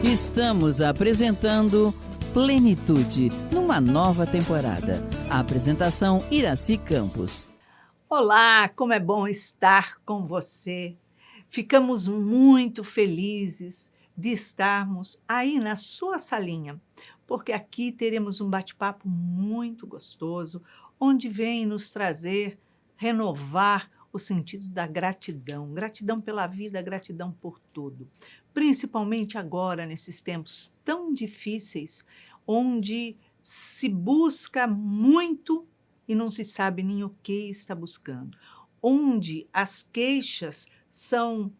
Estamos apresentando Plenitude, numa nova temporada. A apresentação Iraci Campos. Olá, como é bom estar com você. Ficamos muito felizes de estarmos aí na sua salinha, porque aqui teremos um bate-papo muito gostoso, onde vem nos trazer, renovar o sentido da gratidão. Gratidão pela vida, gratidão por tudo. Principalmente agora, nesses tempos tão difíceis, onde se busca muito e não se sabe nem o que está buscando. Onde as queixas são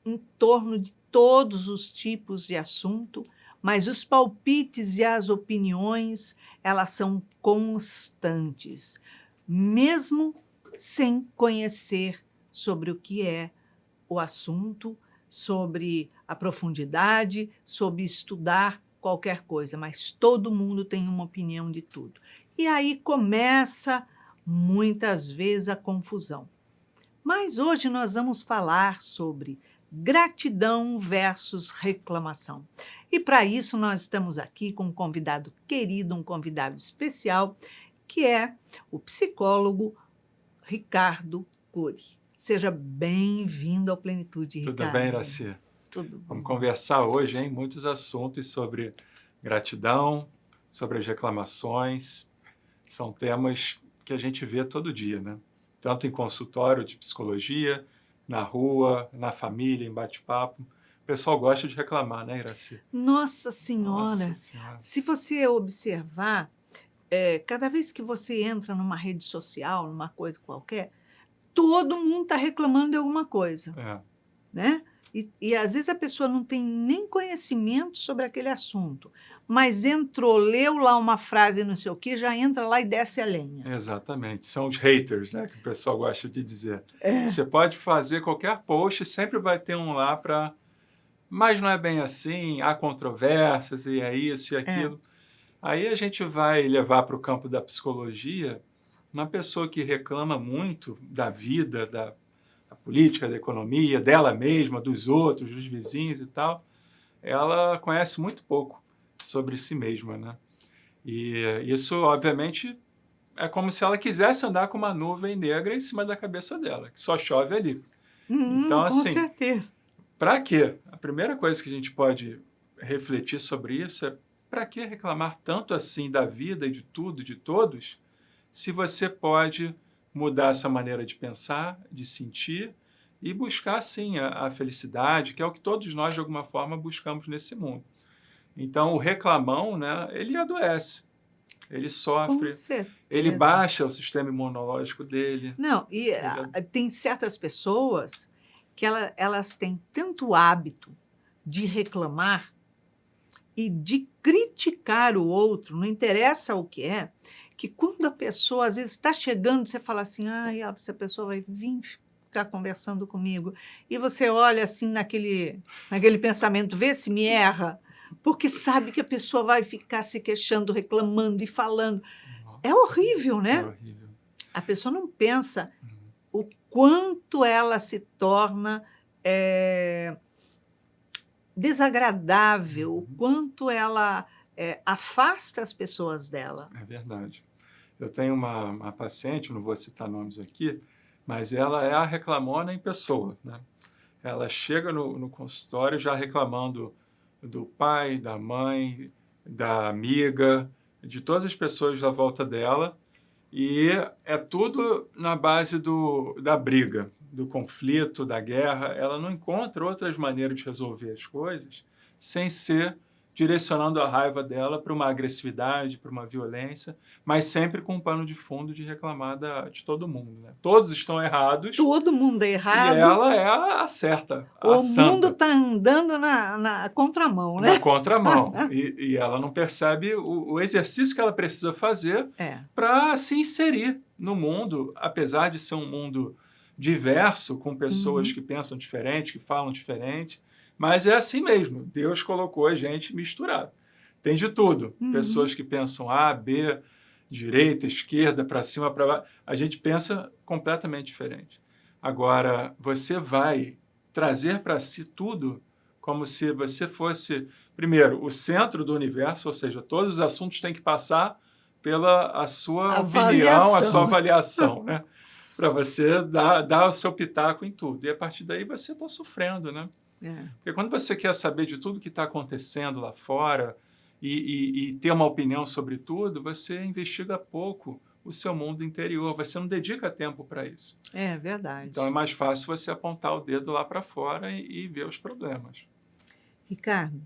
em torno de todos os tipos de assunto, mas os palpites e as opiniões, elas são constantes, mesmo sem conhecer sobre o que é o assunto, sobre a profundidade, sobre estudar qualquer coisa, mas todo mundo tem uma opinião de tudo. E aí começa, muitas vezes, a confusão. Mas hoje nós vamos falar sobre gratidão versus reclamação. E para isso nós estamos aqui com um convidado querido, um convidado especial, que é o psicólogo Ricardo Cury. Seja bem-vindo ao Plenitude, Ricardo. Tudo bem, Iraci? Tudo bem. Vamos conversar hoje em muitos assuntos sobre gratidão, sobre as reclamações. São temas que a gente vê todo dia, né? Tanto em consultório de psicologia, na rua, na família, em bate-papo. O pessoal gosta de reclamar, né, Iraci? Nossa Senhora! Nossa Senhora. Se você observar, cada vez que você entra numa rede social, numa coisa qualquer, todo mundo está reclamando de alguma coisa, né? E às vezes a pessoa não tem nem conhecimento sobre aquele assunto, mas entrou, leu lá uma frase, não sei o quê, já entra lá e desce a lenha. Exatamente. São os haters, né, que o pessoal gosta de dizer. Você pode fazer qualquer post, sempre vai ter um lá para... Mas não é bem assim, há controvérsias, e é isso e aquilo. Aí a gente vai levar para o campo da psicologia uma pessoa que reclama muito da vida, da política, da economia, dela mesma, dos outros, dos vizinhos e tal. Ela conhece muito pouco sobre si mesma, né? E isso, obviamente, é como se ela quisesse andar com uma nuvem negra em cima da cabeça dela, que só chove ali. Então, com assim, certeza. para quê? A primeira coisa que a gente pode refletir sobre isso é: para que reclamar tanto assim da vida e de tudo, de todos, se você pode mudar essa maneira de pensar, de sentir e buscar, sim, a felicidade, que é o que todos nós, de alguma forma, buscamos nesse mundo. Então, o reclamão, né, ele adoece, ele sofre, Com certeza. ele baixa o sistema imunológico dele. Não, e tem certas pessoas que elas têm tanto hábito de reclamar e de criticar o outro, não interessa o que é, que quando a pessoa, às vezes, está chegando, você fala assim, ai, essa pessoa vai vir ficar conversando comigo. E você olha assim naquele pensamento, vê se me erra, porque sabe que a pessoa vai ficar se queixando, reclamando e falando. Nossa, É horrível, né? é horrível. A pessoa não pensa o quanto ela se torna desagradável, o quanto ela afasta as pessoas dela. É verdade. Eu tenho uma paciente, não vou citar nomes aqui, mas ela é a reclamona em pessoa, né? Ela chega no consultório já reclamando do pai, da mãe, da amiga, de todas as pessoas da volta dela, e é tudo na base da briga, do conflito, da guerra. Ela não encontra outras maneiras de resolver as coisas sem ser direcionando a raiva dela para uma agressividade, para uma violência, mas sempre com um pano de fundo de reclamar de todo mundo, né? Todos estão errados. Todo mundo é errado. E ela é a certa, a santa. O mundo está andando na contramão, né? Na contramão. E ela não percebe o exercício que ela precisa fazer para se inserir no mundo, apesar de ser um mundo diverso, com pessoas que pensam diferente, que falam diferente. Mas é assim mesmo. Deus colocou a gente misturado. Tem de tudo. Pessoas que pensam A, B, direita, esquerda, para cima, para baixo. A gente pensa completamente diferente. Agora, você vai trazer para si tudo como se você fosse, primeiro, o centro do universo, ou seja, todos os assuntos têm que passar pela a sua opinião, a sua avaliação, né? Para você dar o seu pitaco em tudo. E a partir daí você está sofrendo, né? Porque quando você quer saber de tudo que está acontecendo lá fora e ter uma opinião sobre tudo, você investiga pouco o seu mundo interior, você não dedica tempo para isso. É verdade. Então é mais fácil você apontar o dedo lá para fora e ver os problemas. Ricardo,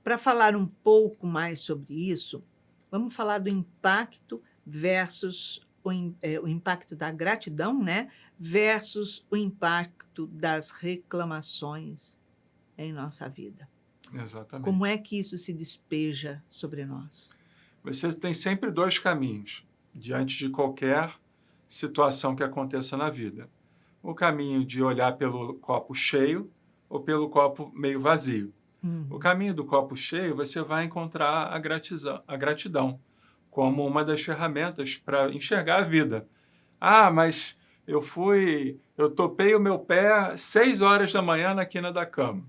para falar um pouco mais sobre isso, vamos falar do impacto versus o impacto da gratidão, né? Versus o impacto das reclamações em nossa vida. Exatamente. Como é que isso se despeja sobre nós? Você tem sempre dois caminhos diante de qualquer situação que aconteça na vida. O caminho de olhar pelo copo cheio ou pelo copo meio vazio. O caminho do copo cheio, você vai encontrar a gratidão como uma das ferramentas para enxergar a vida. Ah, mas eu topei o meu pé 6 horas da manhã na quina da cama.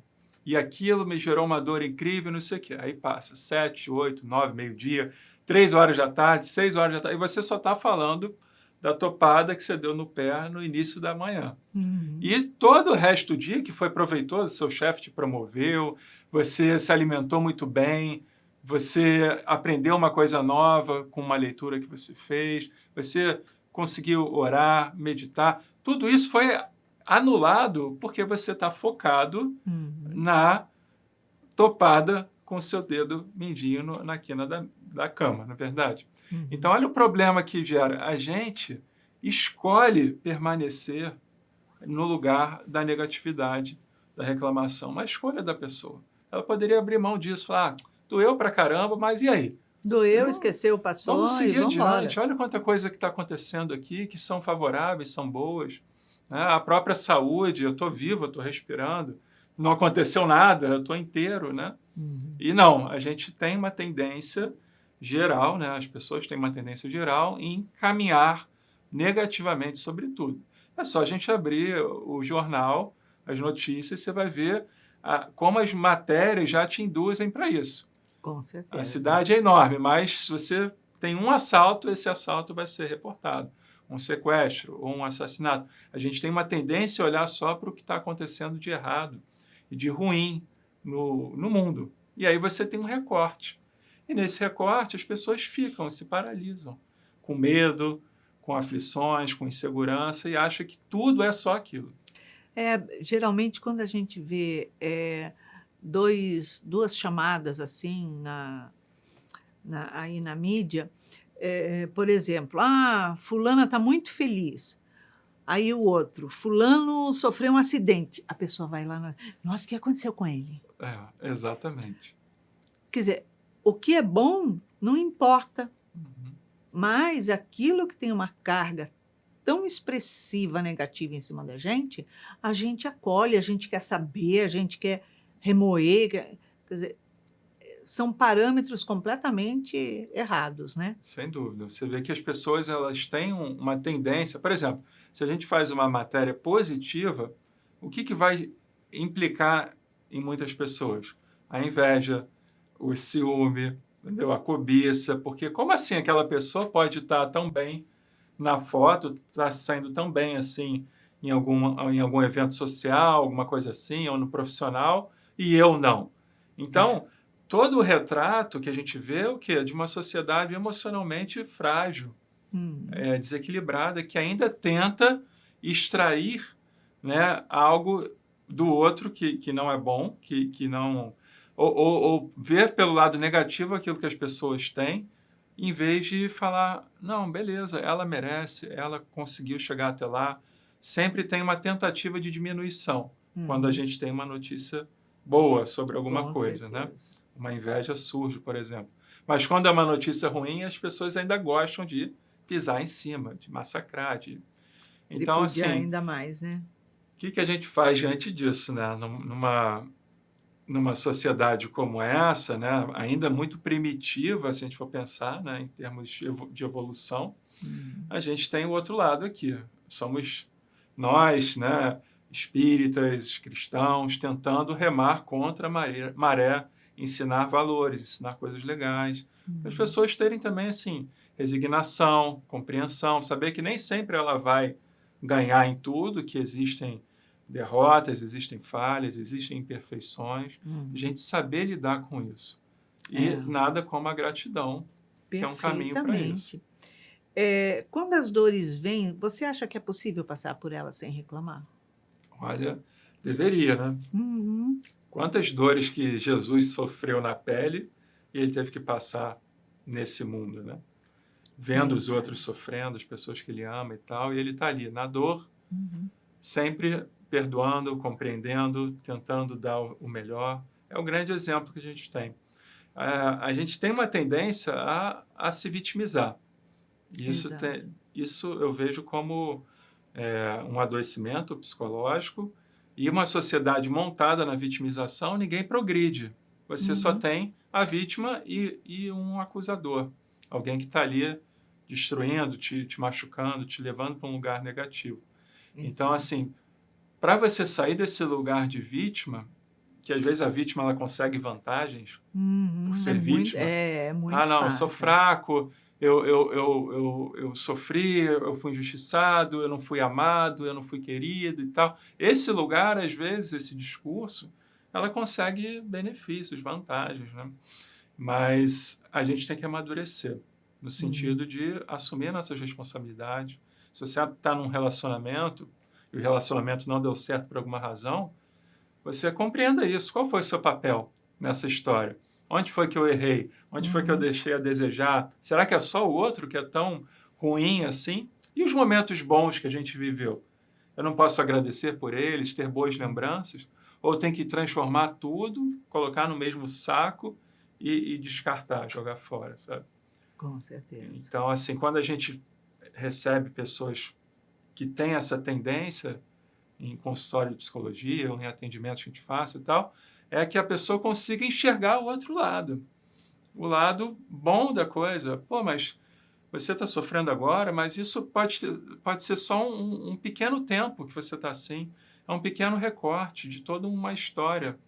E aquilo me gerou uma dor incrível, não sei o quê. Aí passa 7, 8, 9, meio-dia, 3 horas da tarde, 6 horas da tarde, e você só está falando da topada que você deu no pé no início da manhã. E todo o resto do dia, que foi proveitoso, seu chefe te promoveu, você se alimentou muito bem, você aprendeu uma coisa nova com uma leitura que você fez, você conseguiu orar, meditar, tudo isso foi anulado porque você está focado na topada com o seu dedo mindinho na quina da cama, não é verdade? Então, olha o problema que gera. A gente escolhe permanecer no lugar da negatividade, da reclamação, uma escolha da pessoa. Ela poderia abrir mão disso, falar, doeu pra caramba, mas e aí? Doeu, esqueceu, passou, vamos seguir e vamos adiante. embora. Olha quanta coisa que está acontecendo aqui, que são favoráveis, são boas. Né? A própria saúde, eu estou vivo, eu estou respirando, não aconteceu nada, eu estou inteiro, né? E não, a gente tem uma tendência geral, né? As pessoas têm uma tendência geral em caminhar negativamente sobre tudo. É só a gente abrir o jornal, as notícias, você vai ver como as matérias já te induzem para isso. Com certeza. A cidade é enorme, mas se você tem um assalto, esse assalto vai ser reportado. Um sequestro ou um assassinato. A gente tem uma tendência a olhar só para o que está acontecendo de errado e de ruim no mundo. E aí você tem um recorte. E nesse recorte as pessoas se paralisam, com medo, com aflições, com insegurança e acham que tudo é só aquilo. Geralmente, quando a gente vê duas chamadas assim aí na mídia, por exemplo, fulana está muito feliz. Aí o outro, fulano sofreu um acidente. A pessoa vai lá, nossa, o que aconteceu com ele? Exatamente. Quer dizer, o que é bom não importa, mas aquilo que tem uma carga tão expressiva, negativa em cima da gente, a gente acolhe, a gente quer saber, a gente quer remoer. Quer dizer, são parâmetros completamente errados, né? Sem dúvida. Você vê que as pessoas elas têm uma tendência... Por exemplo, se a gente faz uma matéria positiva, o que vai implicar em muitas pessoas? A inveja, o ciúme, entendeu? A cobiça. Porque como assim aquela pessoa pode estar tão bem na foto, está saindo tão bem assim em algum evento social, alguma coisa assim, ou no profissional, e eu não? Então... todo o retrato que a gente vê é o quê? De uma sociedade emocionalmente frágil, desequilibrada, que ainda tenta extrair, né, algo do outro que não é bom, que não... Ou ver pelo lado negativo aquilo que as pessoas têm, em vez de falar, não, beleza, ela merece, ela conseguiu chegar até lá. Sempre tem uma tentativa de diminuição quando a gente tem uma notícia boa sobre alguma coisa, né? Uma inveja surge, por exemplo. Mas quando é uma notícia ruim, as pessoas ainda gostam de pisar em cima, de massacrar. Então, assim, ainda mais, né? O que a gente faz diante disso, né? Numa sociedade como essa, né? Ainda muito primitiva, se a gente for pensar, né? Em termos de evolução, a gente tem o outro lado aqui. Somos nós, né? espíritas, cristãos, tentando remar contra a maré, ensinar valores, ensinar coisas legais. Para as pessoas terem também, assim, resignação, compreensão, saber que nem sempre ela vai ganhar em tudo, que existem derrotas, existem falhas, existem imperfeições. A gente saber lidar com isso. E nada como a gratidão, que é um caminho para isso. Quando as dores vêm, você acha que é possível passar por elas sem reclamar? Olha, deveria, né? Quantas dores que Jesus sofreu na pele e ele teve que passar nesse mundo, né? Vendo os outros sofrendo, as pessoas que ele ama e tal, e ele está ali, na dor, sempre perdoando, compreendendo, tentando dar o melhor. É um grande exemplo que a gente tem. A gente tem uma tendência a se vitimizar. Isso eu vejo como um adoecimento psicológico e uma sociedade montada na vitimização, ninguém progride. Você só tem a vítima e um acusador. Alguém que está ali destruindo, te machucando, te levando para um lugar negativo. Então, assim, para você sair desse lugar de vítima, que às vezes a vítima ela consegue vantagens por ser vítima. Muito não, fácil. Eu sou fraco, eu sofri, eu fui injustiçado, eu não fui amado, eu não fui querido e tal. Esse lugar, às vezes, esse discurso, ela consegue benefícios, vantagens, né? Mas a gente tem que amadurecer, no sentido de assumir nossas responsabilidades. Se você está num relacionamento e o relacionamento não deu certo por alguma razão, você compreenda isso. Qual foi o seu papel nessa história? Onde foi que eu errei? Onde foi que eu deixei a desejar? Será que é só o outro que é tão ruim assim? E os momentos bons que a gente viveu? Eu não posso agradecer por eles, ter boas lembranças? Ou tem que transformar tudo, colocar no mesmo saco e descartar, jogar fora, sabe? Com certeza. Então, assim, quando a gente recebe pessoas que têm essa tendência em consultório de psicologia ou em atendimento que a gente faça e tal, é que a pessoa consiga enxergar o outro lado. O lado bom da coisa. Pô, mas você está sofrendo agora, mas isso pode ser só um pequeno tempo que você está assim. É um pequeno recorte de toda uma história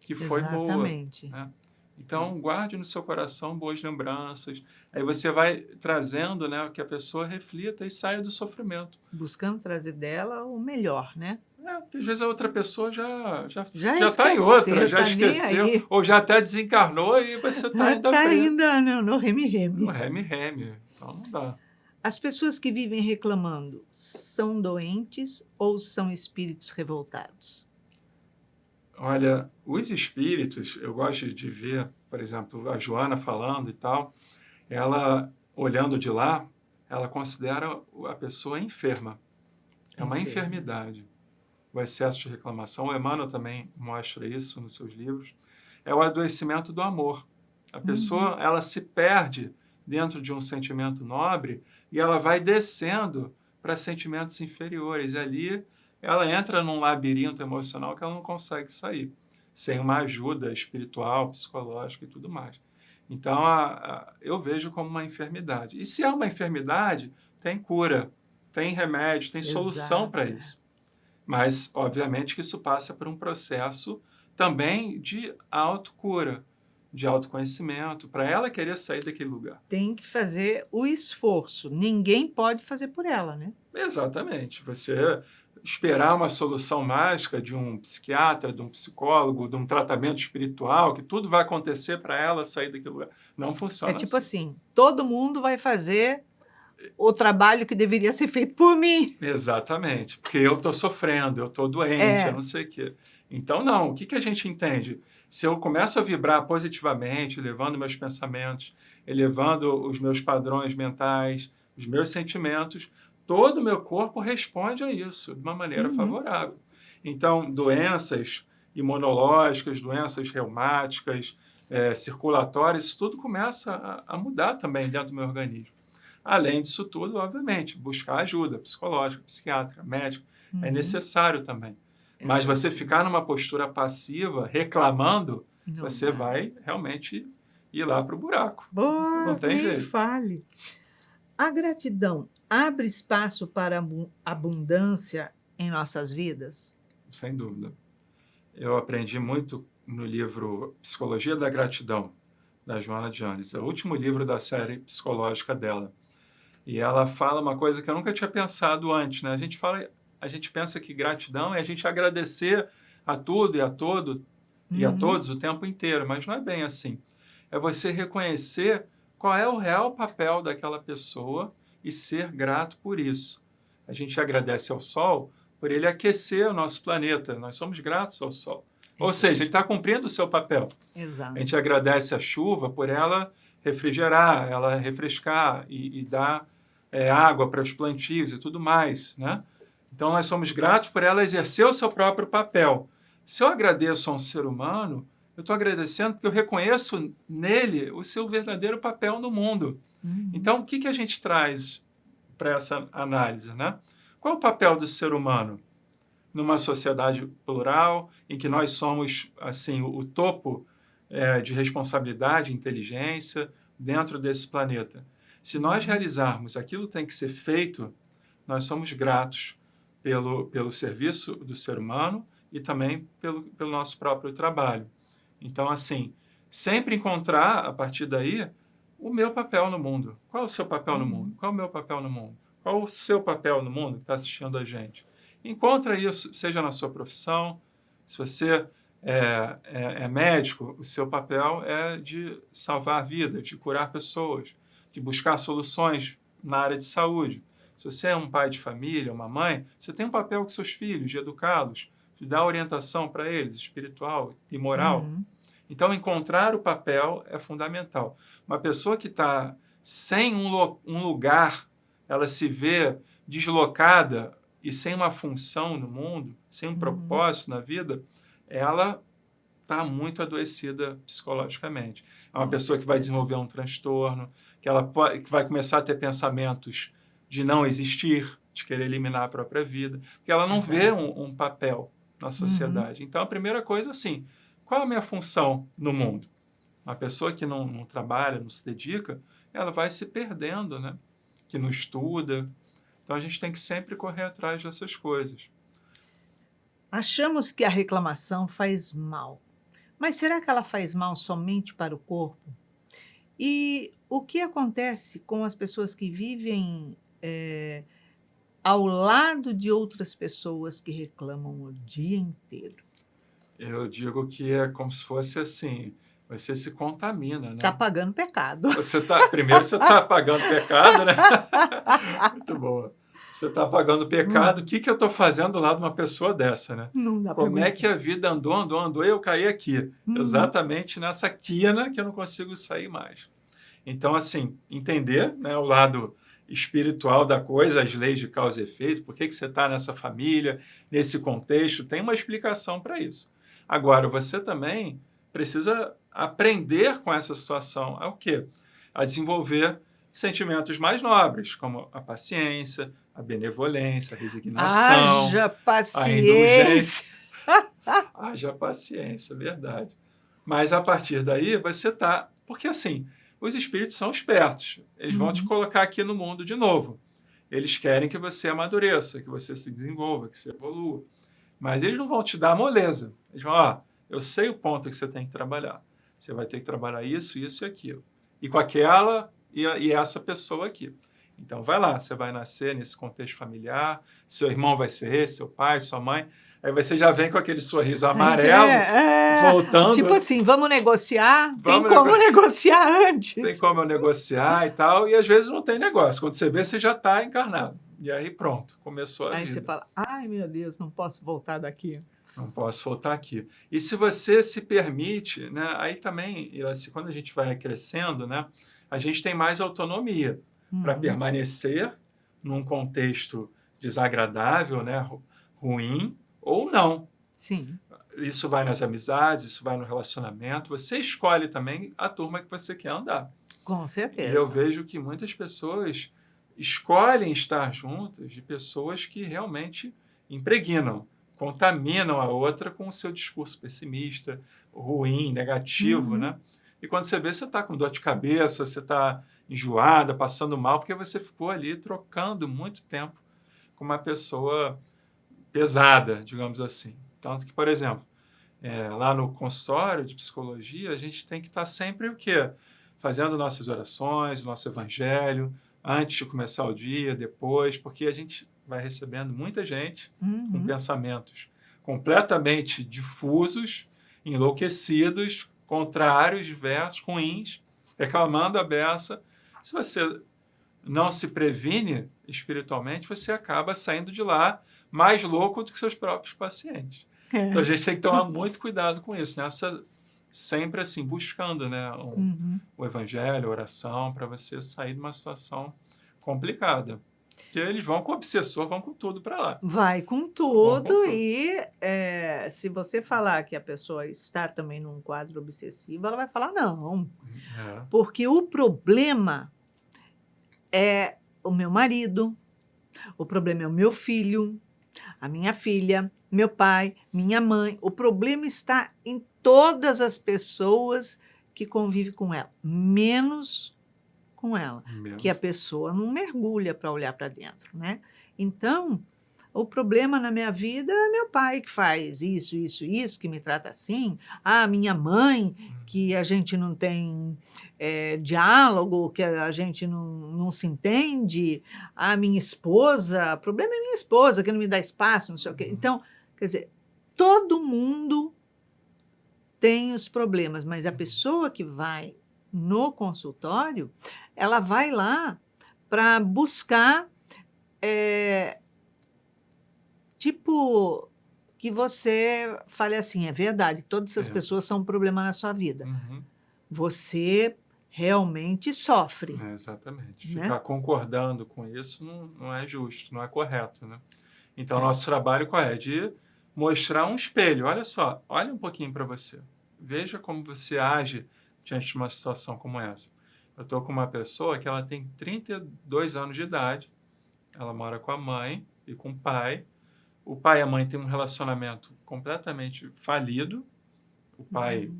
que foi boa. Exatamente. Né? Então, guarde no seu coração boas lembranças. Aí você vai trazendo, né, que a pessoa reflita e saia do sofrimento. Buscando trazer dela o melhor, né? Porque às vezes a outra pessoa já esqueceu, está em outra, já tá esqueceu, ou já até desencarnou e você está ainda Está preso. ainda no reme-reme. No reme-reme. Então não dá. As pessoas que vivem reclamando são doentes ou são espíritos revoltados? Olha, os espíritos, eu gosto de ver, por exemplo, a Joana falando e tal, ela, olhando de lá, ela considera a pessoa enferma. É uma enfermidade. O excesso de reclamação, o Emmanuel também mostra isso nos seus livros, é o adoecimento do amor. A pessoa, ela se perde dentro de um sentimento nobre e ela vai descendo para sentimentos inferiores. E ali ela entra num labirinto emocional que ela não consegue sair, sem uma ajuda espiritual, psicológica e tudo mais. Então, eu vejo como uma enfermidade. E se é uma enfermidade, tem cura, tem remédio, tem solução para isso. Mas, obviamente, que isso passa por um processo também de autocura, de autoconhecimento, para ela querer sair daquele lugar. Tem que fazer o esforço. Ninguém pode fazer por ela, né? Exatamente. Você esperar uma solução mágica de um psiquiatra, de um psicólogo, de um tratamento espiritual, que tudo vai acontecer para ela sair daquele lugar. Não funciona É tipo assim, todo mundo vai fazer o trabalho que deveria ser feito por mim. Exatamente, porque eu estou sofrendo, eu estou doente, eu não sei o quê. Então, não, o que a gente entende? Se eu começo a vibrar positivamente, elevando meus pensamentos, elevando os meus padrões mentais, os meus sentimentos, todo o meu corpo responde a isso de uma maneira favorável. Então, doenças imunológicas, doenças reumáticas, circulatórias, isso tudo começa a mudar também dentro do meu organismo. Além disso tudo, obviamente, buscar ajuda psicológica, psiquiátrica, médica, é necessário também. Mas você ficar numa postura passiva, reclamando, você vai realmente ir lá para o buraco. Boa, não tem jeito. Fale. A gratidão abre espaço para abundância em nossas vidas? sem dúvida. Eu aprendi muito no livro Psicologia da Gratidão, da Joana de Ângeles. É o último livro da série psicológica dela. E ela fala uma coisa que eu nunca tinha pensado antes, né? A gente pensa que gratidão é a gente agradecer a tudo e a todo e a todos o tempo inteiro, mas não é bem assim. É você reconhecer qual é o real papel daquela pessoa e ser grato por isso. A gente agradece ao Sol por ele aquecer o nosso planeta. Nós somos gratos ao Sol. Ou seja, ele está cumprindo o seu papel. Exato. A gente agradece a chuva por ela refrigerar, ela refrescar e dar água para os plantios e tudo mais, né? Então, nós somos gratos por ela exercer o seu próprio papel. Se eu agradeço a um ser humano, eu estou agradecendo porque eu reconheço nele o seu verdadeiro papel no mundo. Então, o que a gente traz para essa análise, né? Qual é o papel do ser humano numa sociedade plural, em que nós somos assim o topo de responsabilidade e inteligência dentro desse planeta? Se nós realizarmos aquilo que tem que ser feito, nós somos gratos pelo serviço do ser humano e também pelo nosso próprio trabalho. Então, assim, sempre encontrar, a partir daí, o meu papel no mundo. Qual é o seu papel no mundo? Qual é o meu papel no mundo? Qual o seu papel no mundo que está assistindo a gente? Encontra isso, seja na sua profissão. Se você é médico, o seu papel é de salvar a vida, de curar pessoas, de buscar soluções na área de saúde. Se você é um pai de família, uma mãe, você tem um papel com seus filhos, de educá-los, de dar orientação para eles, espiritual e moral. Então, encontrar o papel é fundamental. Uma pessoa que está sem um lugar, ela se vê deslocada e sem uma função no mundo, sem um propósito na vida, ela está muito adoecida psicologicamente. É uma pessoa que vai desenvolver um transtorno, que vai começar a ter pensamentos de não existir, de querer eliminar a própria vida, porque ela não vê um papel na sociedade. Então, a primeira coisa, assim, qual é a minha função no mundo? Uma pessoa que não trabalha, não se dedica, ela vai se perdendo, né? Que não estuda. Então, a gente tem que sempre correr atrás dessas coisas. Achamos que a reclamação faz mal. Mas será que ela faz mal somente para o corpo? E o que acontece com as pessoas que vivem ao lado de outras pessoas que reclamam o dia inteiro? Eu digo que é como se fosse assim, você se contamina, né? Está pagando pecado. Primeiro você está pagando pecado, né? Muito boa. Você está pagando pecado. O que eu estou fazendo do lado de uma pessoa dessa, né? Não dá Como é que a vida andou e eu caí aqui? Exatamente nessa quina que eu não consigo sair mais. Então, assim, entender, né, o lado espiritual da coisa, as leis de causa e efeito, por que você está nessa família, nesse contexto, tem uma explicação para isso. Agora, você também precisa aprender com essa situação a o quê? A desenvolver sentimentos mais nobres, como a paciência, a benevolência, a resignação, Haja a paciência. indulgência. Haja paciência, verdade. Mas a partir daí você está... Porque assim, os espíritos são espertos. Eles vão te colocar aqui no mundo de novo. Eles querem que você amadureça, que você se desenvolva, que você evolua. Mas eles não vão te dar moleza. Eles vão, eu sei o ponto que você tem que trabalhar. Você vai ter que trabalhar isso, isso e aquilo. E com aquela e essa pessoa aqui. Então, vai lá. Você vai nascer nesse contexto familiar. Seu irmão vai ser esse, seu pai, sua mãe. Aí você já vem com aquele sorriso amarelo, voltando. Tipo assim, vamos negociar? Tem como negociar antes. Tem como eu negociar e tal. E às vezes não tem negócio. Quando você vê, você já está encarnado. E aí pronto, começou a vida. Aí você fala, ai meu Deus, não posso voltar daqui. Não posso voltar aqui. E se você se permite, né, aí também, assim, quando a gente vai crescendo, né, a gente tem mais autonomia para permanecer num contexto desagradável, né, ruim, ou não. Sim. Isso vai nas amizades, isso vai no relacionamento. Você escolhe também a turma que você quer andar. Com certeza. E eu vejo que muitas pessoas escolhem estar juntas de pessoas que realmente impregnam, contaminam a outra com o seu discurso pessimista, ruim, negativo, né? E quando você vê, você está com dor de cabeça, você está enjoada, passando mal, porque você ficou ali trocando muito tempo com uma pessoa pesada, digamos assim. Tanto que, por exemplo, lá no consultório de psicologia, a gente tem que estar sempre o quê? Fazendo nossas orações, nosso evangelho, antes de começar o dia, depois, porque a gente vai recebendo muita gente com pensamentos completamente difusos, enlouquecidos, contrários, diversos, ruins, reclamando a beça. Se você não se previne espiritualmente, você acaba saindo de lá mais louco do que seus próprios pacientes. Então, a gente tem que tomar muito cuidado com isso, né? Sempre assim, buscando, né, o evangelho, a oração, para você sair de uma situação complicada. Porque eles vão com o obsessor, vão com tudo para lá. Vai com tudo e se você falar que a pessoa está também num quadro obsessivo, ela vai falar não. Porque o problema é o meu marido, o problema é o meu filho, a minha filha, meu pai, minha mãe. O problema está em todas as pessoas que convivem com ela, menos com ela, que a pessoa não mergulha para olhar para dentro, né? Então, o problema na minha vida é meu pai que faz isso, que me trata assim. Ah, minha mãe, que a gente não tem diálogo, que a gente não se entende. Ah, minha esposa, o problema é minha esposa, que não me dá espaço, não sei o quê. Então, quer dizer, todo mundo tem os problemas, mas a pessoa que vai no consultório, ela vai lá para buscar, tipo, que você fale assim, é verdade, todas essas pessoas são um problema na sua vida. Você realmente sofre. Exatamente. Né? Ficar concordando com isso não é justo, não é correto, né? Então, nosso trabalho qual é? De mostrar um espelho. Olha só, olha um pouquinho para você. Veja como você age diante de uma situação como essa. Eu estou com uma pessoa que ela tem 32 anos de idade, ela mora com a mãe e com o pai. O pai e a mãe têm um relacionamento completamente falido. O pai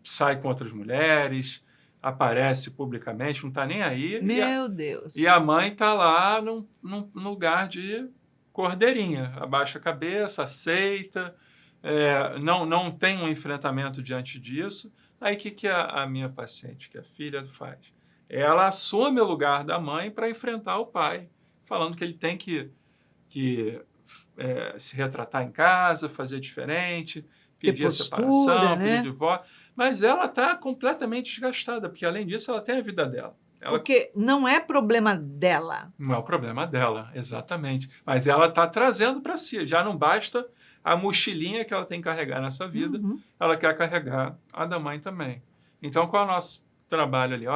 sai com outras mulheres, aparece publicamente, não está nem aí. Meu Deus! E a mãe está lá num lugar de cordeirinha. Abaixa a cabeça, aceita, não tem um enfrentamento diante disso. Aí o que a minha paciente, que é filha, faz? Ela assume o lugar da mãe para enfrentar o pai, falando que ele tem que se retratar em casa, fazer diferente, pedir a separação, né? pedir divórcio. Mas ela está completamente desgastada, porque além disso ela tem a vida dela. Porque não é problema dela. Não é o problema dela, exatamente. Mas ela está trazendo para si. Já não basta a mochilinha que ela tem que carregar nessa vida, ela quer carregar a da mãe também. Então, qual é o nosso trabalho ali?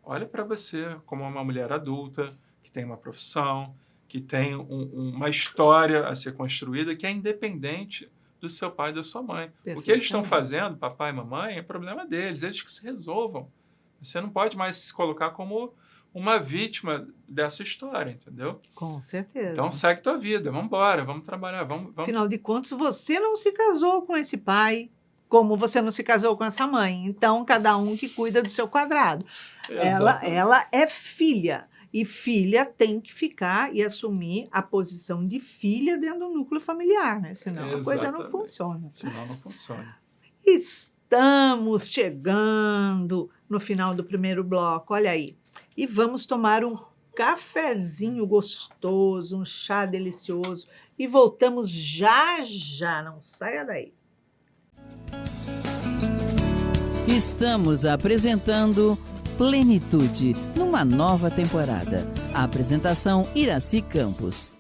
Olha para você como uma mulher adulta, que tem uma profissão, que tem uma história a ser construída, que é independente do seu pai e da sua mãe. O que eles estão fazendo, papai e mamãe, é problema deles, eles que se resolvam. Você não pode mais se colocar como uma vítima dessa história, entendeu? Com certeza. Então, segue tua vida, vamos embora, vamos trabalhar, vamos... Afinal de contas, você não se casou com esse pai, como você não se casou com essa mãe. Então, cada um que cuida do seu quadrado. Ela é filha. E filha tem que ficar e assumir a posição de filha dentro do núcleo familiar, né? Senão a coisa não funciona. Senão não funciona. Estamos chegando no final do primeiro bloco, olha aí. E vamos tomar um cafezinho gostoso, um chá delicioso. E voltamos já já, não saia daí. Estamos apresentando Plenitude, numa nova temporada. A apresentação Iraci Campos.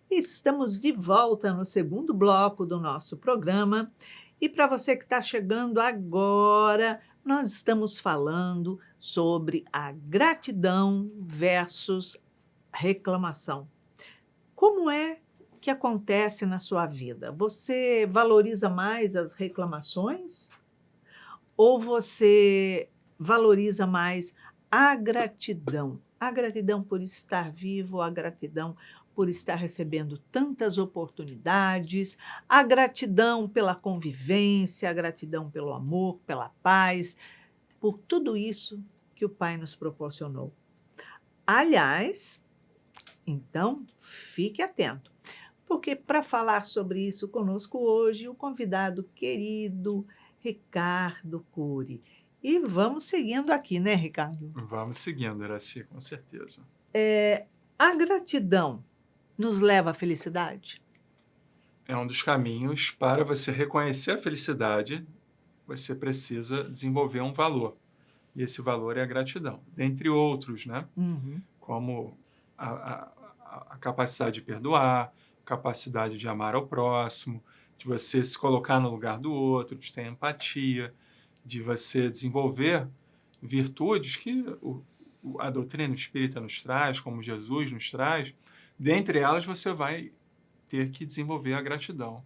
Estamos de volta no segundo bloco do nosso programa. E para você que está chegando agora, nós estamos falando sobre a gratidão versus reclamação. Como é que acontece na sua vida? Você valoriza mais as reclamações? Ou você valoriza mais a gratidão? A gratidão por estar vivo, a gratidão por estar recebendo tantas oportunidades, a gratidão pela convivência, a gratidão pelo amor, pela paz, por tudo isso que o Pai nos proporcionou. Aliás, então, fique atento, Porque para falar sobre isso conosco hoje, o convidado querido Ricardo Cury. E vamos seguindo aqui, né, Ricardo? Vamos seguindo, Iraci, com certeza. A gratidão nos leva à felicidade? É um dos caminhos para você reconhecer a felicidade, você precisa desenvolver um valor. E esse valor é a gratidão, dentre outros, né? Uhum. Como a capacidade de perdoar, capacidade de amar ao próximo, de você se colocar no lugar do outro, de ter empatia, de você desenvolver virtudes que a doutrina espírita nos traz, como Jesus nos traz. Dentre elas, você vai ter que desenvolver a gratidão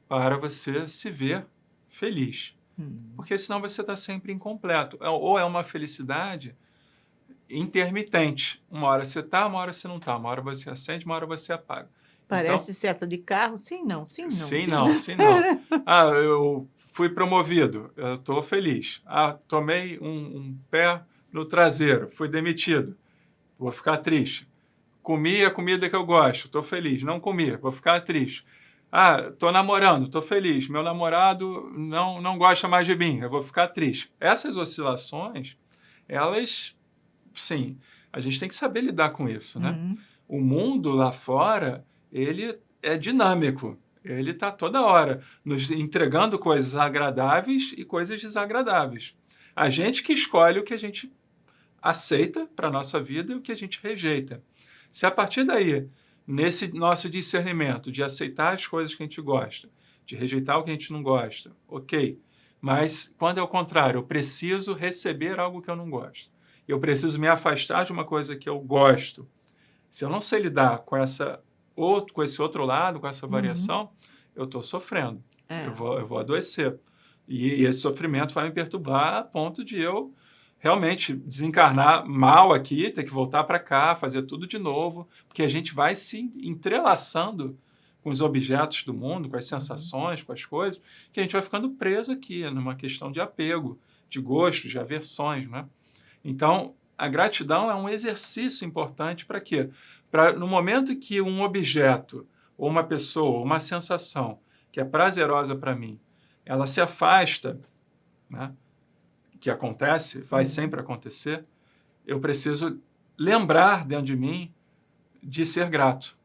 para você se ver feliz. Porque senão você está sempre incompleto. Ou é uma felicidade intermitente. Uma hora você está, uma hora você não está. Uma hora você acende, uma hora você apaga. Parece seta de carro? Sim, não, sim, não. Sim, não, sim, não. Eu fui promovido, eu estou feliz. Tomei um pé no traseiro, fui demitido, vou ficar triste. Comi a comida que eu gosto, estou feliz. Não comi, vou ficar triste. Estou namorando, estou feliz. Meu namorado não gosta mais de mim, eu vou ficar triste. Essas oscilações, elas, sim, a gente tem que saber lidar com isso, né? Uhum. O mundo lá fora, ele é dinâmico. Ele está toda hora nos entregando coisas agradáveis e coisas desagradáveis. A gente que escolhe o que a gente aceita para a nossa vida e o que a gente rejeita. Se a partir daí, nesse nosso discernimento de aceitar as coisas que a gente gosta, de rejeitar o que a gente não gosta, ok. Mas quando é o contrário, eu preciso receber algo que eu não gosto. Eu preciso me afastar de uma coisa que eu gosto. Se eu não sei lidar com esse outro lado, com essa variação, eu estou sofrendo. Eu vou adoecer. E esse sofrimento vai me perturbar a ponto de eu realmente desencarnar mal aqui, ter que voltar para cá, fazer tudo de novo, porque a gente vai se entrelaçando com os objetos do mundo, com as sensações, com as coisas, que a gente vai ficando preso aqui, numa questão de apego, de gostos, de aversões, né? Então, a gratidão é um exercício importante para quê? No momento que um objeto, ou uma pessoa, ou uma sensação que é prazerosa para mim, ela se afasta, né? Que acontece, vai sempre acontecer, eu preciso lembrar dentro de mim de ser grato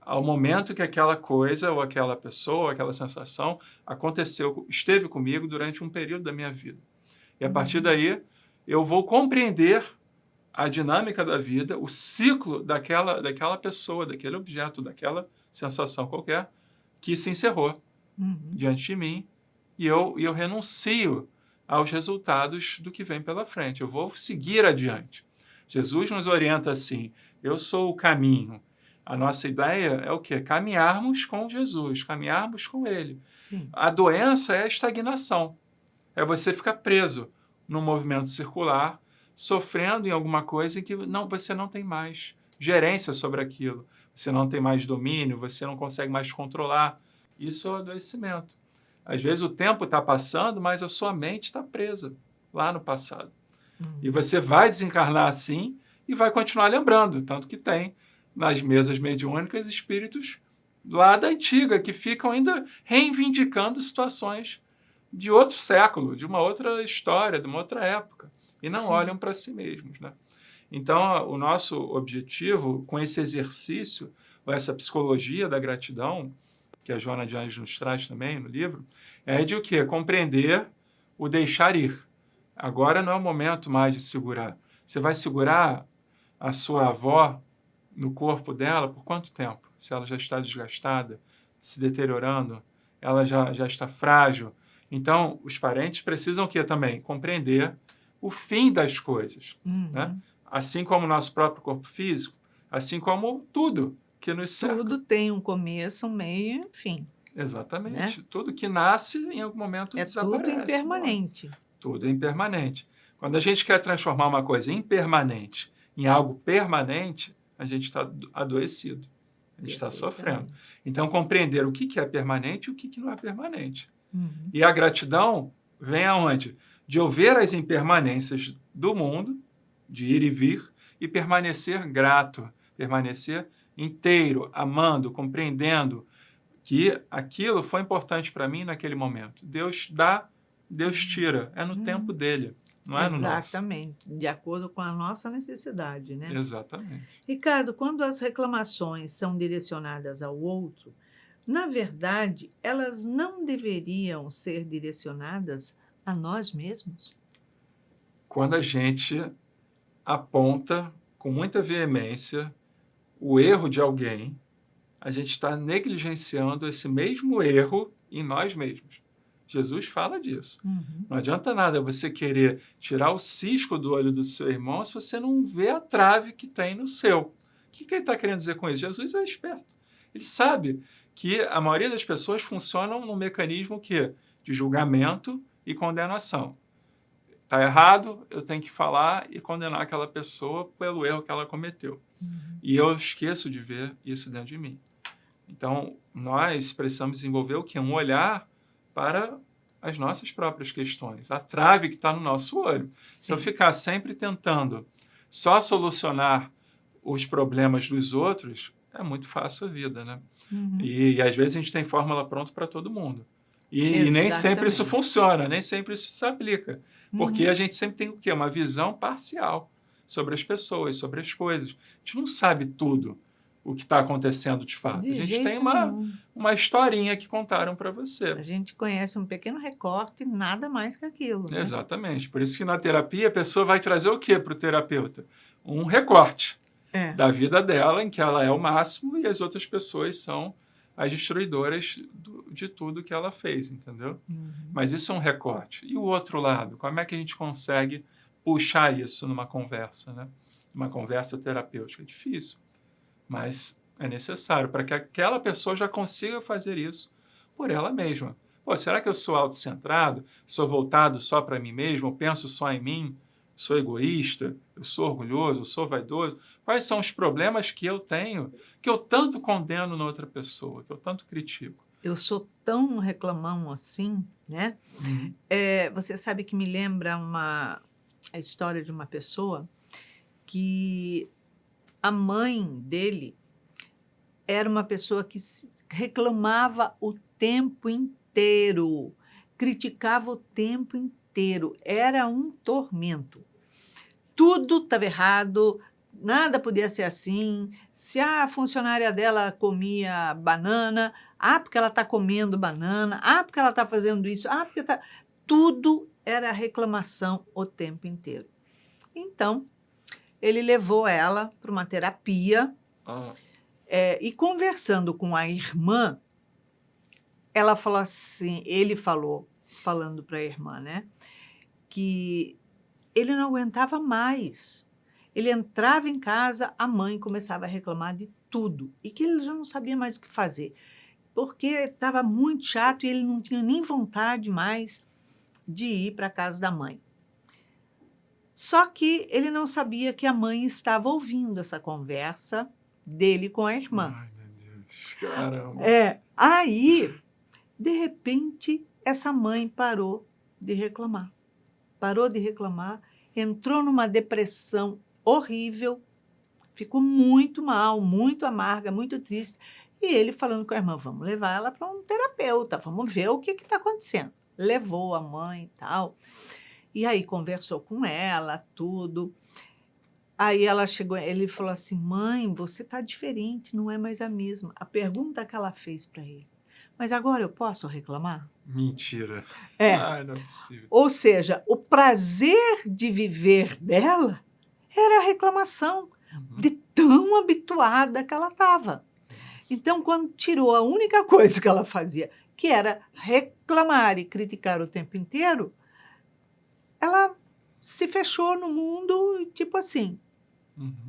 ao momento que aquela coisa, ou aquela pessoa, ou aquela sensação aconteceu, esteve comigo durante um período da minha vida. E a partir daí, eu vou compreender a dinâmica da vida, o ciclo daquela pessoa, daquele objeto, daquela sensação qualquer, que se encerrou diante de mim, e eu renuncio aos resultados do que vem pela frente. Eu vou seguir adiante. Jesus nos orienta assim, eu sou o caminho. A nossa ideia é o quê? Caminharmos com Jesus, caminharmos com Ele. Sim. A doença é a estagnação. É você ficar preso num movimento circular, sofrendo em alguma coisa em que você não tem mais gerência sobre aquilo. Você não tem mais domínio, você não consegue mais controlar. Isso é o adoecimento. Às vezes o tempo está passando, mas a sua mente está presa lá no passado. E você vai desencarnar assim e vai continuar lembrando. Tanto que tem nas mesas mediúnicas espíritos lá da antiga, que ficam ainda reivindicando situações de outro século, de uma outra história, de uma outra época. E não olham para si mesmos, né? Então, o nosso objetivo com esse exercício, ou essa psicologia da gratidão, que a Joana de Anjos nos traz também no livro, é de o quê? Compreender o deixar ir. Agora não é o momento mais de segurar. Você vai segurar a sua avó no corpo dela por quanto tempo? Se ela já está desgastada, se deteriorando, ela já está frágil. Então, os parentes precisam o quê também? Compreender o fim das coisas. Né? Assim como o nosso próprio corpo físico, assim como tudo que nos cerca. Tudo tem um começo, um meio e um fim. Exatamente. Né? Tudo que nasce, em algum momento, desaparece. É tudo impermanente. Tudo é impermanente. Quando a gente quer transformar uma coisa impermanente em algo permanente, a gente está adoecido. A gente está sofrendo. Então, compreender o que é permanente e o que não é permanente. E a gratidão vem aonde? De eu ver as impermanências do mundo, de ir e vir, e permanecer grato, permanecer inteiro, amando, compreendendo, que aquilo foi importante para mim naquele momento. Deus dá, Deus tira. É no tempo dele, não é no nosso. Exatamente, de acordo com a nossa necessidade, né? Exatamente. Ricardo, quando as reclamações são direcionadas ao outro, na verdade, elas não deveriam ser direcionadas a nós mesmos? Quando a gente aponta com muita veemência o erro de alguém, a gente está negligenciando esse mesmo erro em nós mesmos. Jesus fala disso. Não adianta nada você querer tirar o cisco do olho do seu irmão se você não vê a trave que tem no seu. O que ele está querendo dizer com isso? Jesus é esperto. Ele sabe que a maioria das pessoas funcionam num mecanismo de julgamento e condenação. Está errado, eu tenho que falar e condenar aquela pessoa pelo erro que ela cometeu. E eu esqueço de ver isso dentro de mim. Então, nós precisamos desenvolver o quê? Um olhar para as nossas próprias questões, a trave que está no nosso olho. Sim. Se eu ficar sempre tentando só solucionar os problemas dos outros, é muito fácil a vida, né? E às vezes a gente tem fórmula pronta para todo mundo. E nem sempre isso funciona, nem sempre isso se aplica. Porque a gente sempre tem o quê? Uma visão parcial sobre as pessoas, sobre as coisas. A gente não sabe tudo o que está acontecendo de fato. De a gente jeito tem nenhum. uma historinha que contaram para você. A gente conhece um pequeno recorte, nada mais que aquilo. Né? Exatamente. Por isso que na terapia a pessoa vai trazer o quê para o terapeuta? Um recorte da vida dela, em que ela é o máximo e as outras pessoas são as destruidoras de tudo que ela fez, entendeu? Mas isso é um recorte. E o outro lado? Como é que a gente consegue puxar isso numa conversa, né? Uma conversa terapêutica? É difícil, mas é necessário para que aquela pessoa já consiga fazer isso por ela mesma. Pô, será que eu sou autocentrado? Sou voltado só para mim mesmo? Eu penso só em mim? Sou egoísta? Eu sou orgulhoso? Eu sou vaidoso? Quais são os problemas que eu tenho que eu tanto condeno na outra pessoa, que eu tanto critico? Eu sou tão reclamão assim, né? Você sabe que me lembra a história de uma pessoa que a mãe dele era uma pessoa que reclamava o tempo inteiro, criticava o tempo inteiro, era um tormento. Tudo estava errado, nada podia ser assim. Se a funcionária dela comia banana, porque ela está comendo banana, porque ela está fazendo isso, porque está... Tudo era reclamação o tempo inteiro. Então, ele levou ela para uma terapia e conversando com a irmã, ela falou assim, falando para a irmã, né, que ele não aguentava mais. Ele entrava em casa, a mãe começava a reclamar de tudo e que ele já não sabia mais o que fazer, porque estava muito chato e ele não tinha nem vontade mais de ir para a casa da mãe. Só que ele não sabia que a mãe estava ouvindo essa conversa dele com a irmã. Ai, meu Deus, caramba. Aí, de repente, essa mãe parou de reclamar. Entrou numa depressão horrível, ficou muito mal, muito amarga, muito triste. E ele falando com a irmã, vamos levar ela para um terapeuta, vamos ver o que está acontecendo. Levou a mãe e tal. E aí conversou com ela, tudo. Aí ela chegou, ele falou assim, mãe, você está diferente, não é mais a mesma. A pergunta que ela fez para ele, mas agora eu posso reclamar? Mentira. Não é possível. Ou seja, o prazer de viver dela era a reclamação de tão habituada que ela estava. Então, quando tirou a única coisa que ela fazia, que era reclamar e criticar o tempo inteiro, ela se fechou no mundo, tipo assim,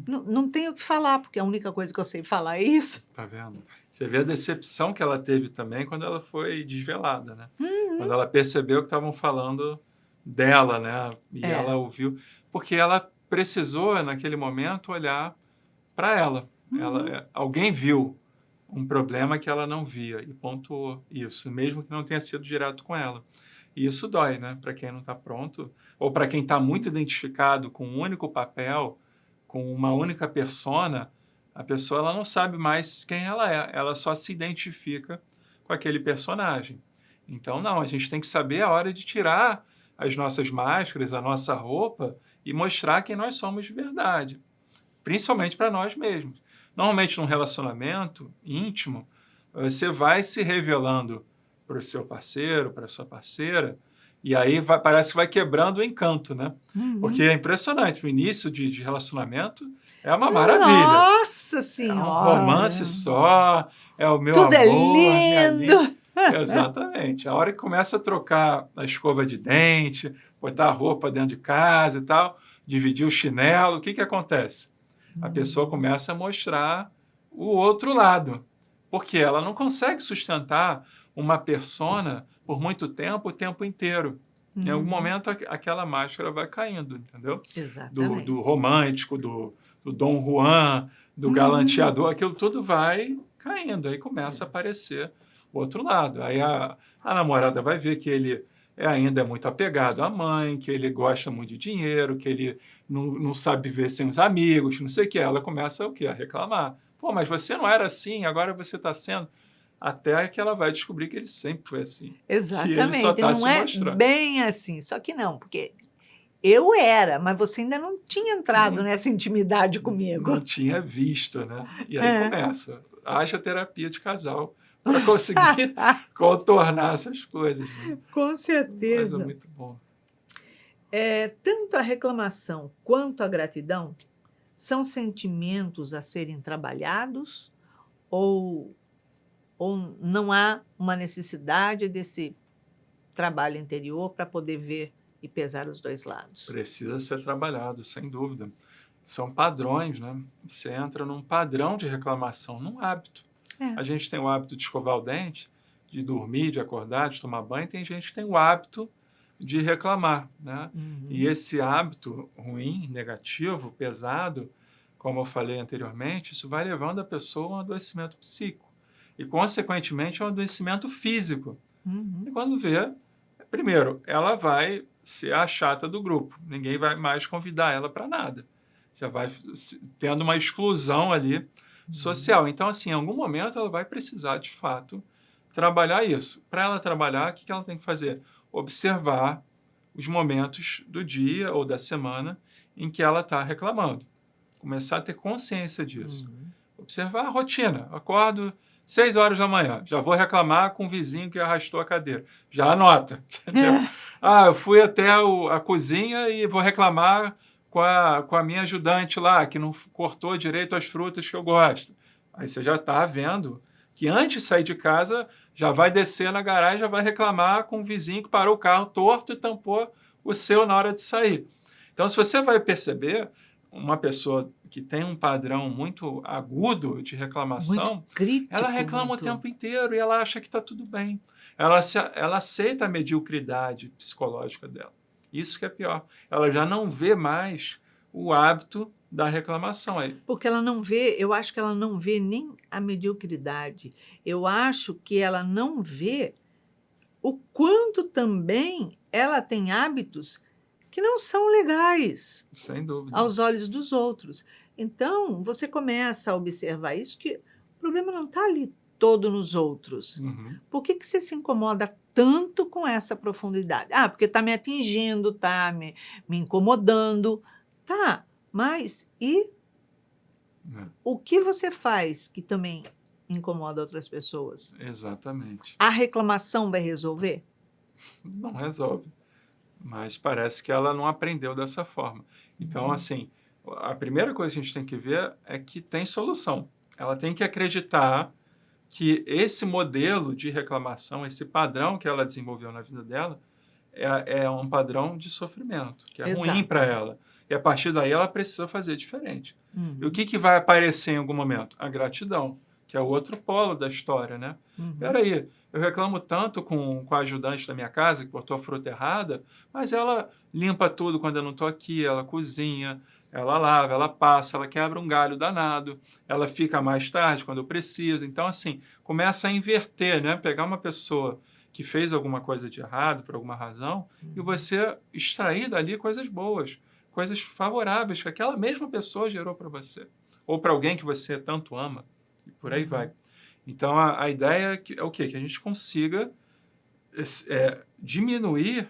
não tenho o que falar, porque a única coisa que eu sei falar é isso. Tá vendo? Você vê a decepção que ela teve também quando ela foi desvelada, né? Quando ela percebeu que estavam falando dela, né? E ela ouviu. Porque ela precisou, naquele momento, olhar para ela. Alguém viu um problema que ela não via e pontuou isso, mesmo que não tenha sido direto com ela. E isso dói, né? Para quem não está pronto, ou para quem está muito identificado com um único papel, com uma única persona, a pessoa ela não sabe mais quem ela é, ela só se identifica com aquele personagem. Então, não, a gente tem que saber a hora de tirar as nossas máscaras, a nossa roupa e mostrar quem nós somos de verdade, principalmente para nós mesmos. Normalmente, num relacionamento íntimo, você vai se revelando para o seu parceiro, para a sua parceira, e aí parece que vai quebrando o encanto, né? Porque é impressionante, o início de relacionamento é uma maravilha. Nossa É Senhora! um romance só, é o meu Tudo amor, é lindo! Exatamente. A hora que começa a trocar a escova de dente, botar a roupa dentro de casa e tal, dividir o chinelo, o que acontece? A pessoa começa a mostrar o outro lado, porque ela não consegue sustentar uma persona por muito tempo, o tempo inteiro. Em algum momento, aquela máscara vai caindo, entendeu? Exatamente. Do romântico, do Dom Juan, do galanteador, aquilo tudo vai caindo. Aí começa a aparecer o outro lado. Aí a namorada vai ver que ele ainda é muito apegado à mãe, que ele gosta muito de dinheiro, que ele não sabe viver sem os amigos, não sei o que. Ela começa o quê? A reclamar. Pô, mas você não era assim, agora você está sendo... Até que ela vai descobrir que ele sempre foi assim. Exatamente. Que ele só tá não se é mostrando. bem assim. Só que não, porque eu era, mas você ainda não tinha entrado nessa intimidade comigo. Não tinha visto, né? E aí começa. Haja terapia de casal para conseguir contornar essas coisas. Né? Com certeza. Mas é muito bom. Tanto a reclamação quanto a gratidão são sentimentos a serem trabalhados ou não há uma necessidade desse trabalho interior para poder ver e pesar os dois lados? Precisa ser trabalhado, sem dúvida. São padrões, né? Você entra num padrão de reclamação, num hábito. A gente tem o hábito de escovar o dente, de dormir, de acordar, de tomar banho. Tem gente que tem o hábito de reclamar, né? E esse hábito ruim, negativo, pesado, como eu falei anteriormente, isso vai levando a pessoa a um adoecimento psíquico. E, consequentemente, é um adoecimento físico. E quando vê, primeiro, ela vai ser a chata do grupo. Ninguém vai mais convidar ela para nada. Já vai tendo uma exclusão ali social. Então, assim, em algum momento, ela vai precisar, de fato, trabalhar isso. Para ela trabalhar, o que ela tem que fazer? Observar os momentos do dia ou da semana em que ela está reclamando. Começar a ter consciência disso. Observar a rotina. Acordo 6 horas da manhã, já vou reclamar com o vizinho que arrastou a cadeira. Já anota. Entendeu? Eu fui até a cozinha e vou reclamar com a minha ajudante lá, que não cortou direito as frutas que eu gosto. Aí você já está vendo que antes de sair de casa, já vai descer na garagem, já vai reclamar com o vizinho que parou o carro torto e tampou o seu na hora de sair. Então, se você vai perceber, uma pessoa que tem um padrão muito agudo de reclamação, muito crítico, ela reclama o tempo inteiro e ela acha que está tudo bem. Ela aceita a mediocridade psicológica dela. Isso que é pior. Ela já não vê mais o hábito da reclamação. Porque ela não vê, eu acho que ela não vê nem a mediocridade. Eu acho que ela não vê o quanto também ela tem hábitos que não são legais. Sem dúvida. Aos olhos dos outros. Então, você começa a observar isso, que o problema não está ali todo nos outros. Por que você se incomoda tanto com essa profundidade? Porque está me atingindo, está me incomodando. Tá, mas e o que você faz que também incomoda outras pessoas? Exatamente. A reclamação vai resolver? Não resolve. Mas parece que ela não aprendeu dessa forma. Então, assim, a primeira coisa que a gente tem que ver é que tem solução. Ela tem que acreditar que esse modelo de reclamação, esse padrão que ela desenvolveu na vida dela, é um padrão de sofrimento, que é ruim para ela. E a partir daí ela precisa fazer diferente. E o que vai aparecer em algum momento? A gratidão, que é o outro polo da história, né? Peraí, eu reclamo tanto com a ajudante da minha casa, que botou a fruta errada, mas ela limpa tudo quando eu não estou aqui, ela cozinha, ela lava, ela passa, ela quebra um galho danado, ela fica mais tarde quando eu preciso. Então, assim, começa a inverter, né? Pegar uma pessoa que fez alguma coisa de errado por alguma razão e você extrair dali coisas boas, coisas favoráveis que aquela mesma pessoa gerou para você, ou para alguém que você tanto ama, e por aí vai. Então, a ideia é o quê? Que a gente consiga diminuir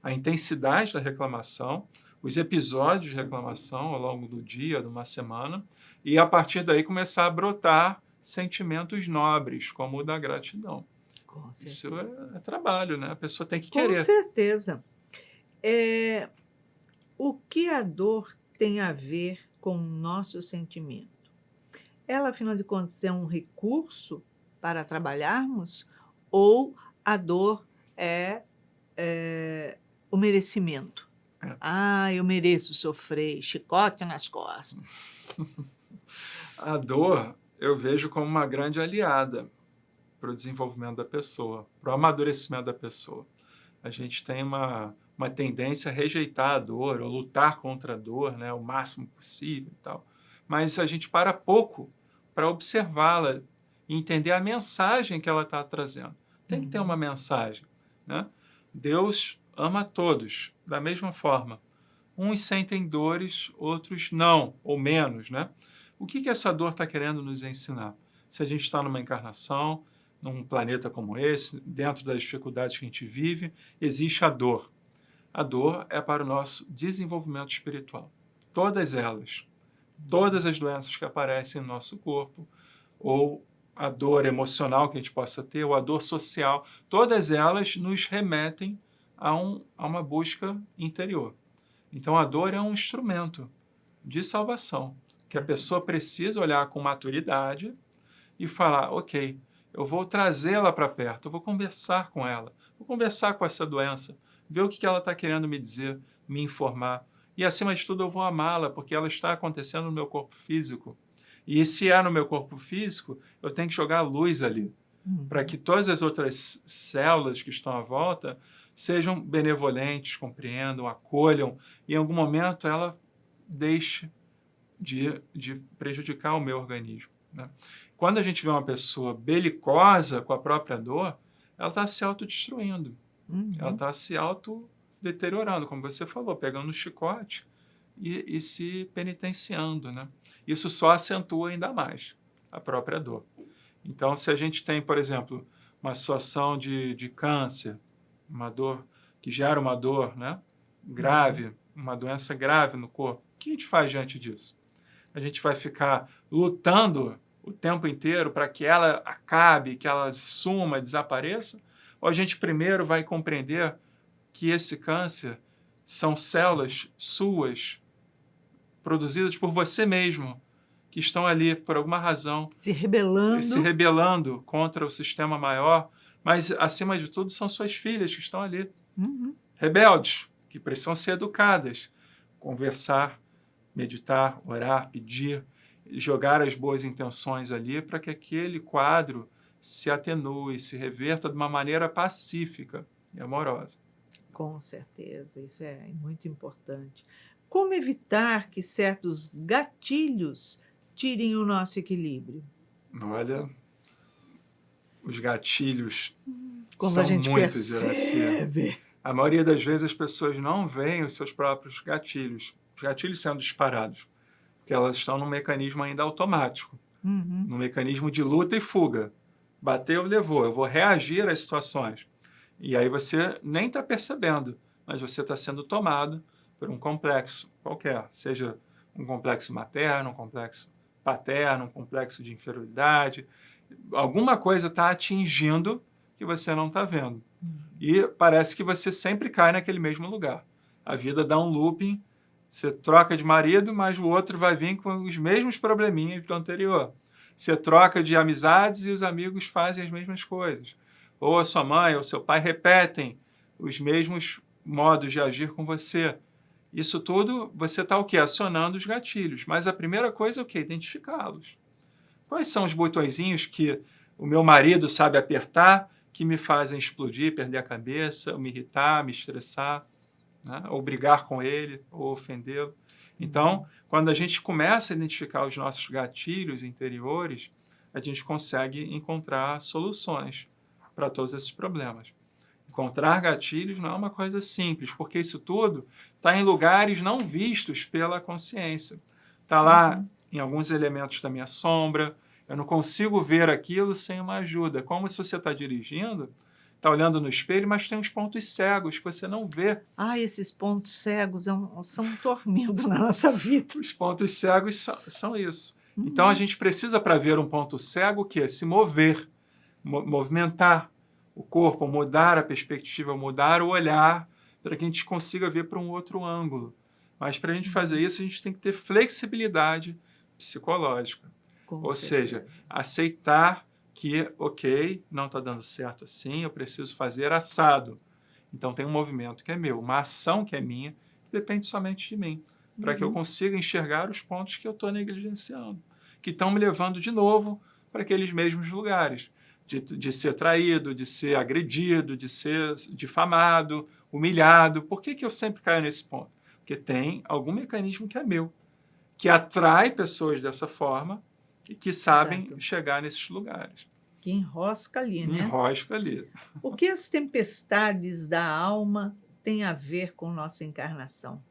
a intensidade da reclamação, os episódios de reclamação ao longo do dia, de uma semana, e a partir daí começar a brotar sentimentos nobres, como o da gratidão. Com certeza. Isso é trabalho, né? A pessoa tem que Com querer. certeza. O que a dor tem a ver com o nosso sentimento? Ela, afinal de contas, é um recurso para trabalharmos ou a dor é o merecimento? Eu mereço sofrer, chicote nas costas. A dor eu vejo como uma grande aliada para o desenvolvimento da pessoa, para o amadurecimento da pessoa. A gente tem uma tendência a rejeitar a dor ou lutar contra a dor, né, o máximo possível e tal. Mas a gente para pouco para observá-la e entender a mensagem que ela está trazendo. Tem que ter uma mensagem, né? Deus ama todos da mesma forma. Uns sentem dores, outros não, ou menos, né? O que essa dor está querendo nos ensinar? Se a gente está numa encarnação, num planeta como esse, dentro das dificuldades que a gente vive, existe a dor. A dor é para o nosso desenvolvimento espiritual. Todas elas. Todas as doenças que aparecem no nosso corpo, ou a dor emocional que a gente possa ter, ou a dor social, todas elas nos remetem a uma busca interior. Então, a dor é um instrumento de salvação, que a pessoa precisa olhar com maturidade e falar, ok, eu vou trazê-la para perto, eu vou conversar com ela, vou conversar com essa doença, ver o que ela está querendo me dizer, me informar. E, acima de tudo, eu vou amá-la, porque ela está acontecendo no meu corpo físico. E se é no meu corpo físico, eu tenho que jogar a luz ali, para que todas as outras células que estão à volta sejam benevolentes, compreendam, acolham, e em algum momento ela deixe de prejudicar o meu organismo, né? Quando a gente vê uma pessoa belicosa com a própria dor, ela está se autodestruindo, ela está se autodeteriorando, como você falou, pegando um chicote e se penitenciando, né? Isso só acentua ainda mais a própria dor. Então, se a gente tem, por exemplo, uma situação de câncer, uma dor que gera uma dor, né, grave, uma doença grave no corpo, o que a gente faz diante disso? A gente vai ficar lutando o tempo inteiro para que ela acabe, que ela suma, desapareça? Ou a gente primeiro vai compreender que esse câncer são células suas, produzidas por você mesmo, que estão ali por alguma razão se rebelando contra o sistema maior, mas, acima de tudo, são suas filhas que estão ali, rebeldes, que precisam ser educadas, conversar, meditar, orar, pedir, jogar as boas intenções ali para que aquele quadro se atenue, se reverta de uma maneira pacífica e amorosa. Com certeza, isso é muito importante. Como evitar que certos gatilhos tirem o nosso equilíbrio? Olha, os gatilhos Como são a gente muitos, percebe. A maioria das vezes as pessoas não veem os seus próprios gatilhos, os gatilhos sendo disparados, porque elas estão num mecanismo ainda automático, num mecanismo de luta e fuga. Bateu, levou, eu vou reagir às situações. E aí você nem está percebendo, mas você está sendo tomado por um complexo qualquer, seja um complexo materno, um complexo paterno, um complexo de inferioridade. Alguma coisa está atingindo que você não está vendo. E parece que você sempre cai naquele mesmo lugar. A vida dá um looping, você troca de marido, mas o outro vai vir com os mesmos probleminhas do anterior. Você troca de amizades e os amigos fazem as mesmas coisas. Ou a sua mãe ou seu pai repetem os mesmos modos de agir com você. Isso tudo, você está o quê? Acionando os gatilhos. Mas a primeira coisa é o quê? Identificá-los. Quais são os botõezinhos que o meu marido sabe apertar que me fazem explodir, perder a cabeça, ou me irritar, me estressar, né? Ou brigar com ele, ou ofendê-lo? Então, quando a gente começa a identificar os nossos gatilhos interiores, a gente consegue encontrar soluções para todos esses problemas. Encontrar gatilhos não é uma coisa simples, porque isso tudo está em lugares não vistos pela consciência. Está lá em alguns elementos da minha sombra, Eu não consigo ver aquilo sem uma ajuda. É como se você está dirigindo, está olhando no espelho, mas tem uns pontos cegos que você não vê. Esses pontos cegos são um tormento na nossa vida. Os pontos cegos são isso. Então, a gente precisa, para ver um ponto cego, que é se mover, movimentar o corpo, mudar a perspectiva, mudar o olhar, para que a gente consiga ver para um outro ângulo. Mas, para a gente fazer isso, a gente tem que ter flexibilidade psicológica. Ou seja, aceitar que, ok, não está dando certo assim, eu preciso fazer assado. Então, tem um movimento que é meu, uma ação que é minha, que depende somente de mim, para que eu consiga enxergar os pontos que eu estou negligenciando, que estão me levando de novo para aqueles mesmos lugares, de ser traído, de ser agredido, de ser difamado, humilhado. Por que eu sempre caio nesse ponto? Porque tem algum mecanismo que é meu, que atrai pessoas dessa forma e que sabem chegar nesses lugares. Que enrosca ali, né? Enrosca ali. O que as tempestades da alma têm a ver com nossa encarnação?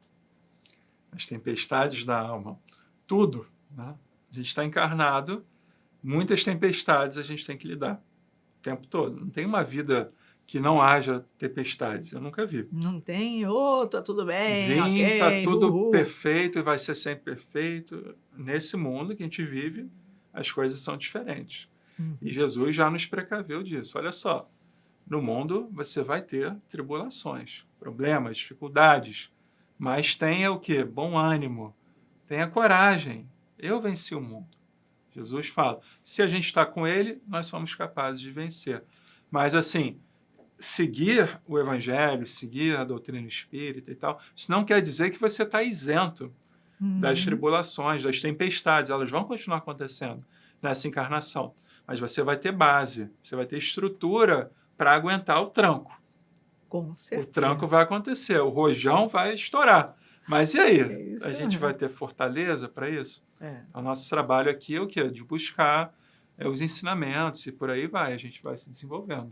As tempestades da alma. Tudo, né? A gente está encarnado, muitas tempestades a gente tem que lidar o tempo todo. Não tem uma vida que não haja tempestades. Eu nunca vi. Não tem? Tá tudo bem, Tá tudo perfeito e vai ser sempre perfeito. Nesse mundo que a gente vive, as coisas são diferentes. E Jesus já nos precaveu disso. Olha só, no mundo você vai ter tribulações, problemas, dificuldades, mas tenha o quê? Bom ânimo, tenha coragem. Eu venci o mundo. Jesus fala, se a gente está com ele, nós somos capazes de vencer. Mas assim, seguir o evangelho, seguir a doutrina espírita e tal, isso não quer dizer que você está isento das tribulações, das tempestades. Elas vão continuar acontecendo nessa encarnação. Mas você vai ter base, você vai ter estrutura para aguentar o tranco. Com certeza. O tranco vai acontecer, o rojão vai estourar. Mas e aí? A gente vai ter fortaleza para isso? O nosso trabalho aqui é o quê? De buscar os ensinamentos e por aí vai, a gente vai se desenvolvendo.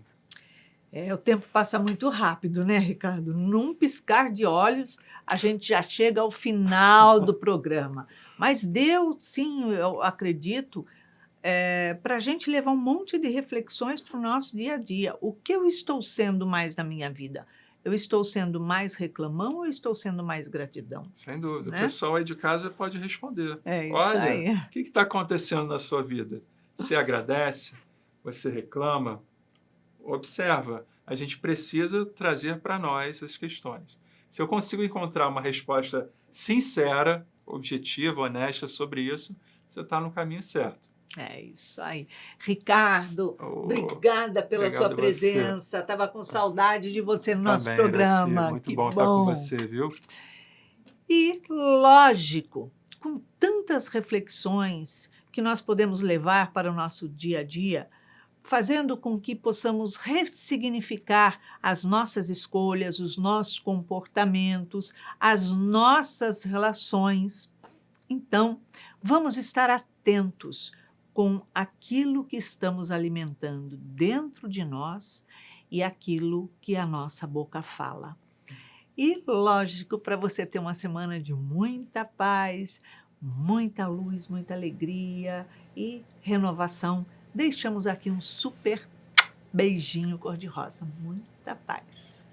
O tempo passa muito rápido, né, Ricardo? Num piscar de olhos, a gente já chega ao final do programa. Mas deu, sim, eu acredito, para a gente levar um monte de reflexões para o nosso dia a dia. O que eu estou sendo mais na minha vida? Eu estou sendo mais reclamão ou estou sendo mais gratidão? Sem dúvida. Né? O pessoal aí de casa pode responder. Isso Olha, aí. O que está acontecendo na sua vida? Você agradece? Você reclama? Observa. A gente precisa trazer para nós as questões. Se eu consigo encontrar uma resposta sincera, objetiva, honesta sobre isso, você está no caminho certo. Isso aí. Ricardo, obrigada pela sua presença. Estava com saudade de você no nosso programa. Iraci, muito bom estar com você, viu? E, lógico, com tantas reflexões que nós podemos levar para o nosso dia a dia, fazendo com que possamos ressignificar as nossas escolhas, os nossos comportamentos, as nossas relações. Então, vamos estar atentos com aquilo que estamos alimentando dentro de nós e aquilo que a nossa boca fala. E, lógico, para você ter uma semana de muita paz, muita luz, muita alegria e renovação, deixamos aqui um super beijinho cor-de-rosa. Muita paz.